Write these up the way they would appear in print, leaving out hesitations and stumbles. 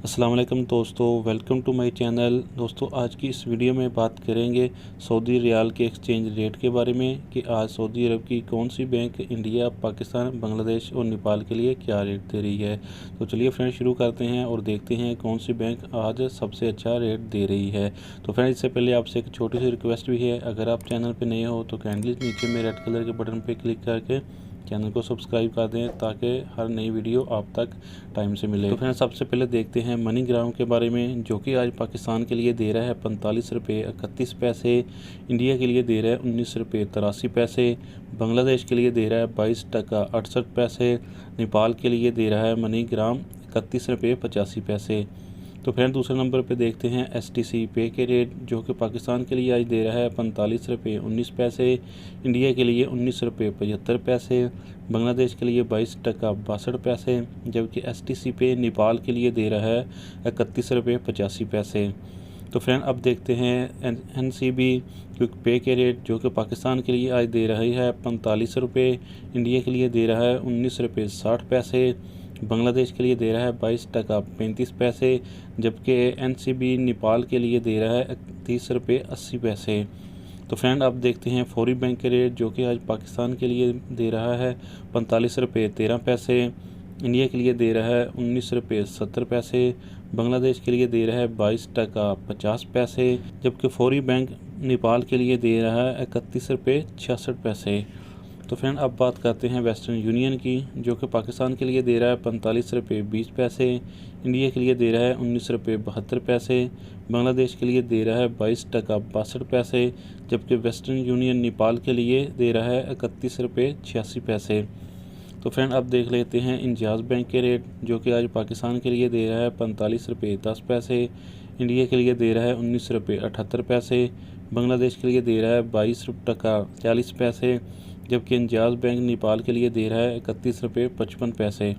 अस्सलाम वालेकुम दोस्तों, वेलकम टू माय चैनल। दोस्तों आज की इस वीडियो में बात करेंगे सऊदी रियाल के एक्सचेंज रेट के बारे में कि आज सऊदी अरब की कौन सी बैंक इंडिया, पाकिस्तान, बांग्लादेश और नेपाल के लिए क्या रेट दे रही है। तो चलिए फ्रेंड शुरू करते हैं और देखते हैं कौन सी बैंक आज सबसे अच्छा रेट दे रही है। तो फ्रेंड इससे पहले आपसे एक छोटी सी रिक्वेस्ट भी है, अगर आप चैनल पर नए हो तो काइंडली नीचे में रेड कलर के बटन पर क्लिक करके चैनल को सब्सक्राइब कर दें ताकि हर नई वीडियो आप तक टाइम से मिले। तो फ्रेंड सबसे पहले देखते हैं मनी ग्राम के बारे में, जो कि आज पाकिस्तान के लिए दे रहा है 45 रुपये 31 पैसे, इंडिया के लिए दे रहा है 19 रुपये 83 पैसे, बांग्लादेश के लिए दे रहा है 22 टका 68 पैसे, नेपाल के लिए दे रहा है मनी ग्राम 31 रुपये 85 पैसे। तो फ्रेंड दूसरे नंबर पे देखते हैं STC पे के रेट, जो कि पाकिस्तान के लिए आज दे रहा है 45 रुपये 19 पैसे, इंडिया के लिए 19 रुपये 75 पैसे, बांग्लादेश के लिए 22 टका 62 पैसे, जबकि STC पे नेपाल के लिए दे रहा है 31 रुपये 85 पैसे। तो फ्रेंड अब देखते हैं NCB क्विक पे के रेट, जो कि पाकिस्तान के लिए आज दे रही है 45 रुपये, इंडिया के लिए दे रहा है 19 रुपये 60 पैसे, बांग्लादेश के लिए दे रहा है 22 टका 35 पैसे, जबकि NCB नेपाल के लिए दे रहा है 30 रुपये 80 पैसे। तो फ्रेंड अब देखते हैं फौरी बैंक के रेट, जो कि आज पाकिस्तान के लिए दे रहा है 45 रुपये 13 पैसे, इंडिया के लिए दे रहा है 19 रुपये 70 पैसे, बांग्लादेश के लिए दे रहा है 22 टका 50 पैसे, जबकि फौरी बैंक नेपाल के लिए दे रहा है 31 रुपये 66 पैसे। तो फ्रेंड अब बात करते हैं वेस्टर्न यूनियन की, जो कि पाकिस्तान के लिए दे रहा है 45 रुपये 20 पैसे, इंडिया के लिए दे रहा है 19 रुपये 72 पैसे, बांग्लादेश के लिए दे रहा है 22 टका 62 पैसे, जबकि वेस्टर्न यूनियन नेपाल के लिए दे रहा है 31 रुपये 86 पैसे। तो फ्रेंड अब देख लेते हैं इंजाज बैंक के रेट, जो कि आज पाकिस्तान के लिए दे रहा है 45 रुपये 10 पैसे, इंडिया के लिए दे रहा है 19 रुपये 78 पैसे, बांग्लादेश के लिए दे रहा है 22 टका 40 पैसे, जबकि इंजाज बैंक नेपाल के लिए दे रहा है 31 रुपये 55 पैसे।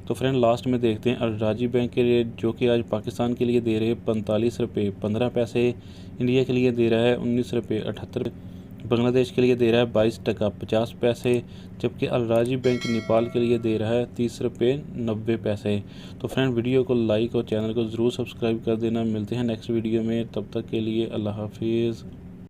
तो फ्रेंड लास्ट में देखते हैं अलराजी बैंक के रेट, जो कि आज पाकिस्तान के लिए दे रहे हैं 45 रुपये 15 पैसे, इंडिया के लिए दे रहा है 19 रुपये 78, बांग्लादेश के लिए दे रहा है 22 टका 50 पैसे, जबकि अलराजी बैंक नेपाल के लिए दे रहा है 30 रुपये 90 पैसे। तो फ्रेंड वीडियो को लाइक और चैनल को ज़रूर सब्सक्राइब कर देना। मिलते हैं नेक्स्ट वीडियो में, तब तक के लिए अल्लाह हाफिज़।